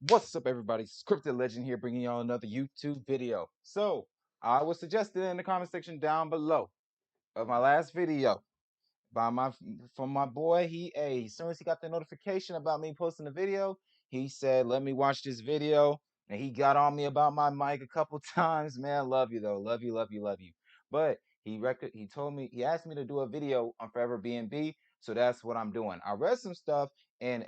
What's up, everybody? Scripted Legend here, bringing y'all another YouTube video. So, I was suggested in the comment section down below of my last video by from my boy. As soon as he got the notification about me posting the video, he said, "Let me watch this video." And he got on me about my mic a couple times. Man, love you though, love you, love you, love you. But he told me he asked me to do a video on ForeverBNB, so that's what I'm doing. I read some stuff, and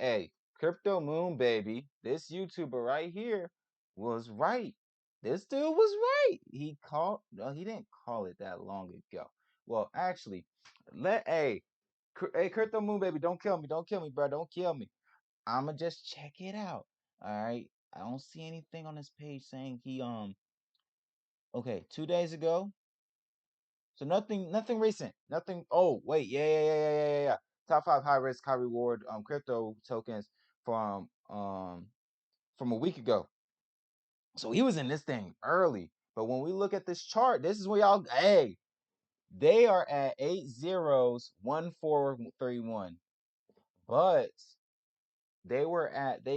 Crypto Moon Baby, this YouTuber right here, was right. This dude was right. He called. No, he didn't call it that long ago. Well, actually, hey, Crypto Moon Baby, don't kill me, bro, don't kill me. I'ma just check it out. All right, I don't see anything on this page saying he Okay, 2 days ago, so nothing recent, nothing. Oh wait, yeah. Top five high risk, high reward crypto tokens from from a week ago. So he was in this thing early. But when we look at this chart, this is where y'all. They are at 8 zeros 1431. But they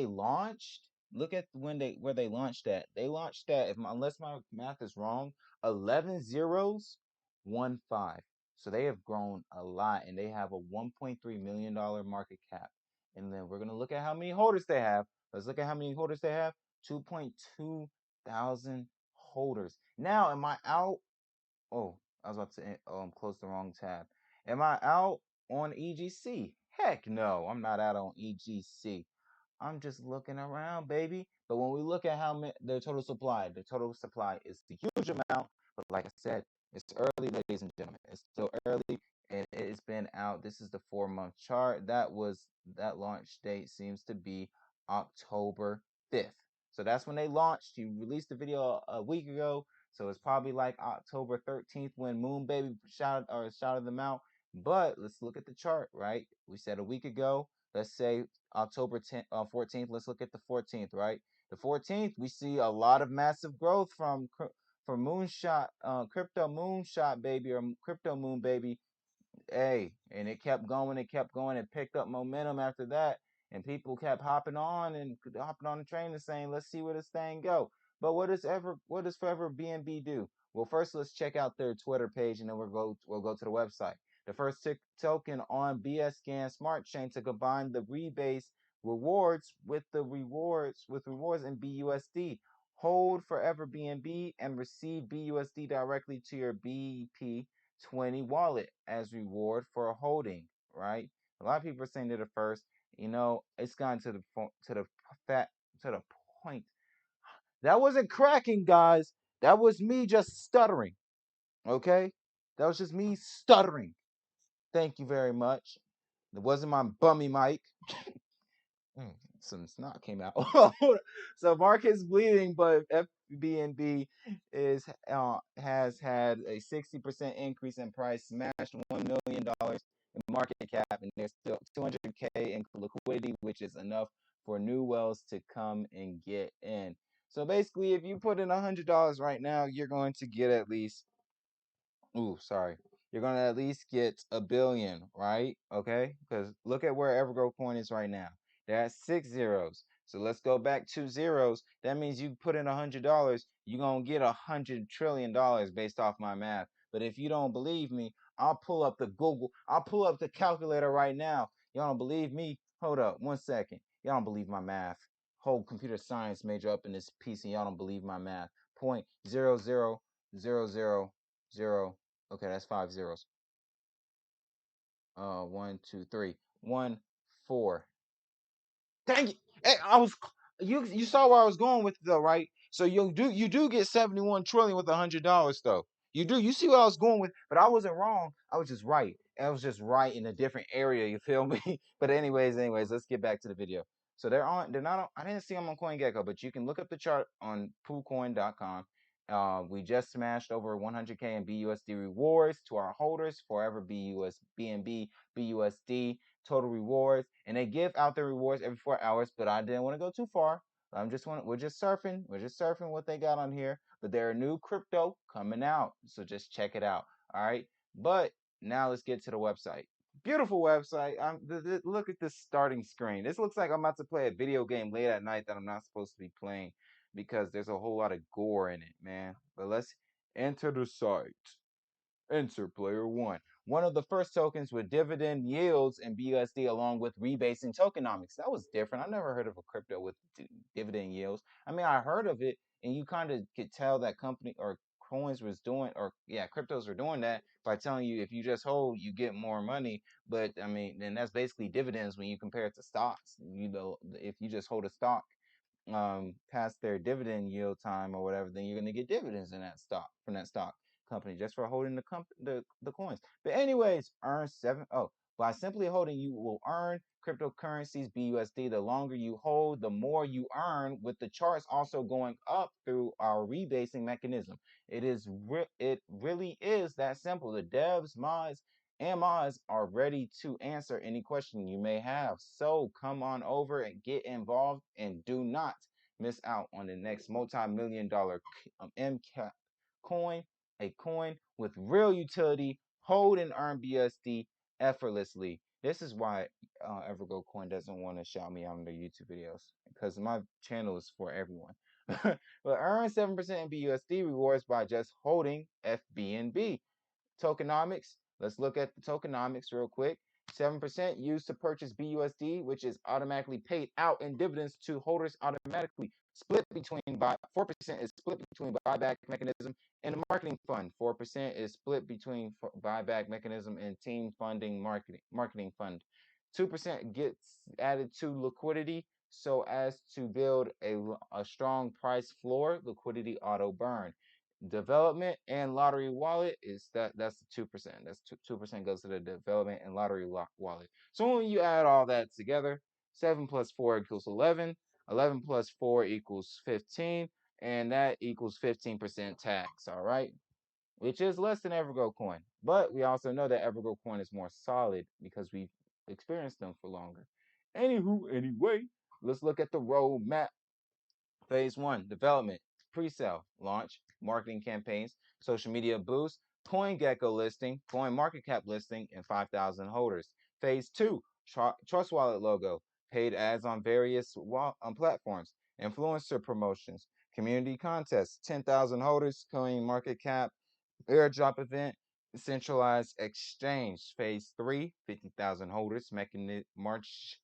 launched. Look at where they launched at. They launched at, unless my math is wrong, 11 zeros 15. So they have grown a lot, and they have a $1.3 million market cap. And then we're gonna look at how many holders they have. Let's look at how many holders they have. 2.2 thousand holders. Now, am I out? Oh, I was about to close the wrong tab. Am I out on EGC? Heck no, I'm not out on EGC. I'm just looking around, baby. But when we look at how many the total supply is a huge amount. But like I said, it's early, ladies and gentlemen. It's still early, and it's been out. This is the 4-month chart. That launch date seems to be October 5th. So that's when they launched. You released the video a week ago. So it's probably like October 13th when Moon Baby shouted them out. But let's look at the chart, right? We said a week ago. Let's say October 10th, 14th. Let's look at the 14th, right? The 14th, we see a lot of massive growth from Moonshot, Crypto Moonshot Baby, or Crypto Moon Baby. And it kept going, it picked up momentum after that, and people kept hopping on the train and saying, let's see where this thing go. But what does ForeverBNB do? Well, first let's check out their Twitter page, and then we'll go to the website. The first token on BSCAN Smart Chain to combine the rebase rewards with rewards in BUSD. Hold ForeverBNB and receive BUSD directly to your BP20 wallet as reward for holding, right? A lot of people are saying they're the first. It's gotten fat to the point. That wasn't cracking, guys. That was me just stuttering. Okay? That was just me stuttering. Thank you very much. It wasn't my bummy mic. Some snot came out. So market's bleeding, but FBNB has had a 60% increase in price, smashed $1 million in market cap, and there's still 200K in liquidity, which is enough for new wells to come and get in. So basically, if you put in $100 right now, you're going to get at least Ooh, sorry. You're gonna at least get a billion, right? Okay, because look at where Evergrow Coin is right now. They're at 6 zeros. So let's go back 2 zeros. That means you put in $100, you're gonna get $100 trillion based off my math. But if you don't believe me, I'll pull up the calculator right now. Y'all don't believe me? Hold up 1 second. Y'all don't believe my math. Whole computer science major up in this piece, and y'all don't believe my math. 0.0000. Okay, that's 5 zeros. 1, 2, 3, 1, 4. Dang it! Hey, you saw where I was going with it though, right? So you do get 71 trillion with $100 though. You see what I was going with, but I wasn't wrong. I was just right. I was just right in a different area. You feel me? But anyways, let's get back to the video. So they're not on, I didn't see them on CoinGecko, but you can look up the chart on poolcoin.com. We just smashed over 100K in BUSD rewards to our holders, forever BNB, BUSD total rewards, and they give out their rewards every 4 hours. But I didn't want to go too far. We're just surfing what they got on here. But there are new crypto coming out, so just check it out. All right. But now let's get to the website. Beautiful website. Look at this starting screen. This looks like I'm about to play a video game late at night that I'm not supposed to be playing because there's a whole lot of gore in it, man. But let's enter the site. Enter player one. One of the first tokens with dividend yields in BUSD along with rebasing tokenomics. That was different. I never heard of a crypto with dividend yields. I mean, I heard of it, and you kind of could tell that company or coins was doing, or yeah, cryptos were doing that by telling you if you just hold, you get more money. But I mean, then that's basically dividends when you compare it to stocks. You know, if you just hold a stock past their dividend yield time or whatever, then you're going to get dividends in that stock from that stock company just for holding the coins. But anyways, earn seven. Oh, by simply holding, you will earn cryptocurrencies BUSD. The longer you hold, the more you earn. With the charts also going up through our rebasing mechanism, it really is that simple. The devs, mods, and mods are ready to answer any question you may have. So come on over and get involved and do not miss out on the next multi-million dollar MCAP coin, a coin with real utility, hold and earn BSD effortlessly. This is why Evergo Coin doesn't want to shout me out on their YouTube videos because my channel is for everyone. But earn 7% in BUSD rewards by just holding FBNB. Tokenomics. Let's look at the tokenomics real quick. 7% used to purchase BUSD, which is automatically paid out in dividends to holders automatically. Split between 4% is split between buyback mechanism and a marketing fund. 4% is split between buyback mechanism and team funding marketing fund. 2% gets added to liquidity so as to build a strong price floor, liquidity auto burn. Development and lottery wallet is that's the 2%. That's 2% goes to the development and lottery wallet. So when you add all that together, 7 plus 4 equals 11. 11 plus 4 equals 15, and that equals 15% tax. All right, which is less than Evergo coin. But we also know that Evergo coin is more solid because we've experienced them for longer. Anyway, let's look at the roadmap. Phase one, development, pre-sale, launch, marketing campaigns, social media boost, CoinGecko listing, coin market cap listing, and 5,000 holders. Phase two, Trust Wallet logo, paid ads on various platforms, influencer promotions, community contests, 10,000 holders, coin market cap, airdrop event, centralized exchange. Phase three, 50,000 holders, March.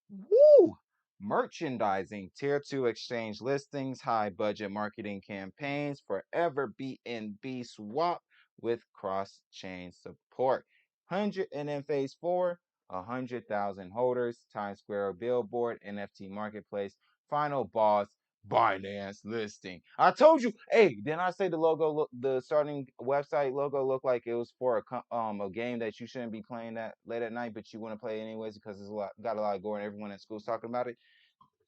Woo! Merchandising, tier two exchange listings, high budget marketing campaigns, forever BNB swap with cross chain support. 100 and then phase four, 100,000 holders, Times Square billboard, NFT marketplace, final boss, Binance listing. I told you, hey, didn't I say the logo look, the starting website logo looked like it was for a game that you shouldn't be playing that late at night, but you want to play anyways because it's got a lot of gore and everyone at school's talking about it.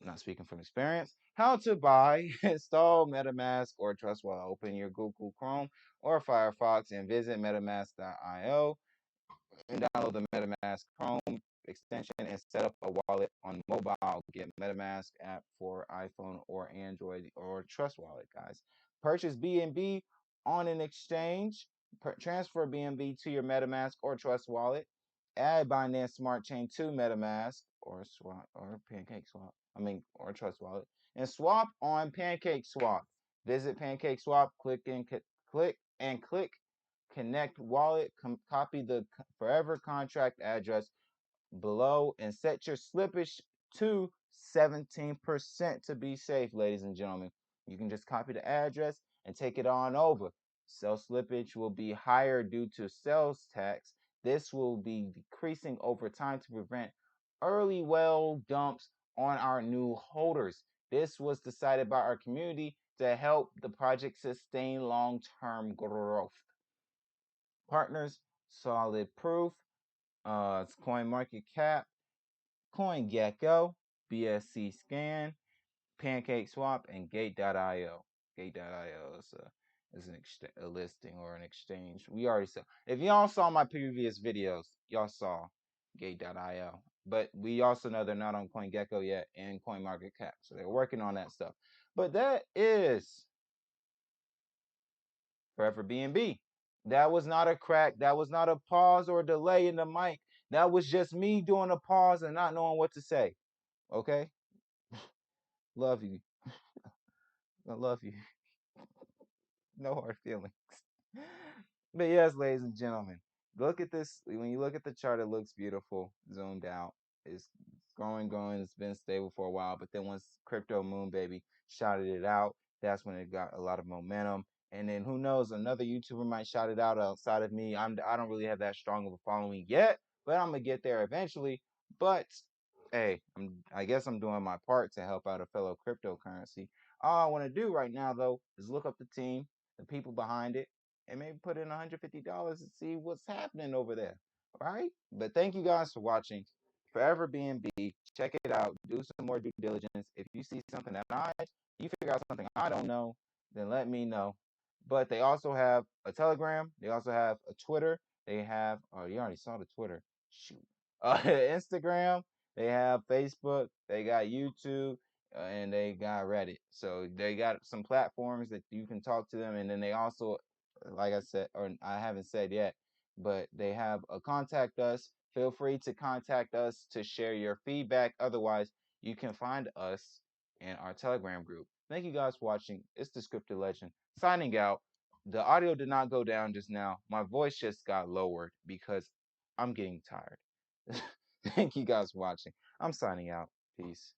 I'm not speaking from experience. How to buy, install MetaMask or Trust Wallet. Open your Google Chrome or Firefox and visit MetaMask.io and download the MetaMask Chrome extension and set up a wallet on mobile. Get MetaMask app for iPhone or Android or Trust Wallet, guys. Purchase BNB on an exchange. Transfer BNB to your MetaMask or Trust Wallet. Add Binance Smart Chain to MetaMask or Swap or Pancake Swap. Or Trust Wallet and swap on Pancake Swap. Visit Pancake Swap. Click connect wallet, copy the forever contract address below and set your slippage to 17% to be safe, ladies and gentlemen. You can just copy the address and take it on over. Sell slippage will be higher due to sales tax. This will be decreasing over time to prevent early well dumps on our new holders. This was decided by our community to help the project sustain long-term growth. Partners, solid proof, coin market cap, CoinGecko, BSC scan, Pancake Swap, and Gate.io. Gate.io is a listing or an exchange. We already saw. If y'all saw my previous videos, y'all saw Gate.io. But we also know they're not on CoinGecko yet and CoinMarketCap. So they're working on that stuff. But that is ForeverBNB. That was not a crack. That was not a pause or a delay in the mic. That was just me doing a pause and not knowing what to say. Okay? Love you. I love you. No hard feelings. But yes, ladies and gentlemen, look at this. When you look at the chart, it looks beautiful, zoomed out. It's growing, growing. It's been stable for a while. But then once Crypto Moon Baby shouted it out, that's when it got a lot of momentum. And then who knows, another YouTuber might shout it out outside of me. I don't really have that strong of a following yet, but I'm gonna get there eventually. But hey, I guess I'm doing my part to help out a fellow cryptocurrency. All I want to do right now though is look up the team, the people behind it, and maybe put in $150 and see what's happening over there. All right. But thank you guys for watching. ForeverBNB, check it out. Do some more due diligence. If you see something you figure out something I don't know, then let me know. But they also have a Telegram. They also have a Twitter. They have, oh, you already saw the Twitter. Shoot. Instagram. They have Facebook. They got YouTube. And they got Reddit. So they got some platforms that you can talk to them. And then they also, like I said, or I haven't said yet, but they have a contact us. Feel free to contact us to share your feedback. Otherwise, you can find us in our Telegram group. Thank you guys for watching. It's the Scripted Legend signing out. The audio did not go down just now. My voice just got lowered because I'm getting tired. Thank you guys for watching. I'm signing out. Peace.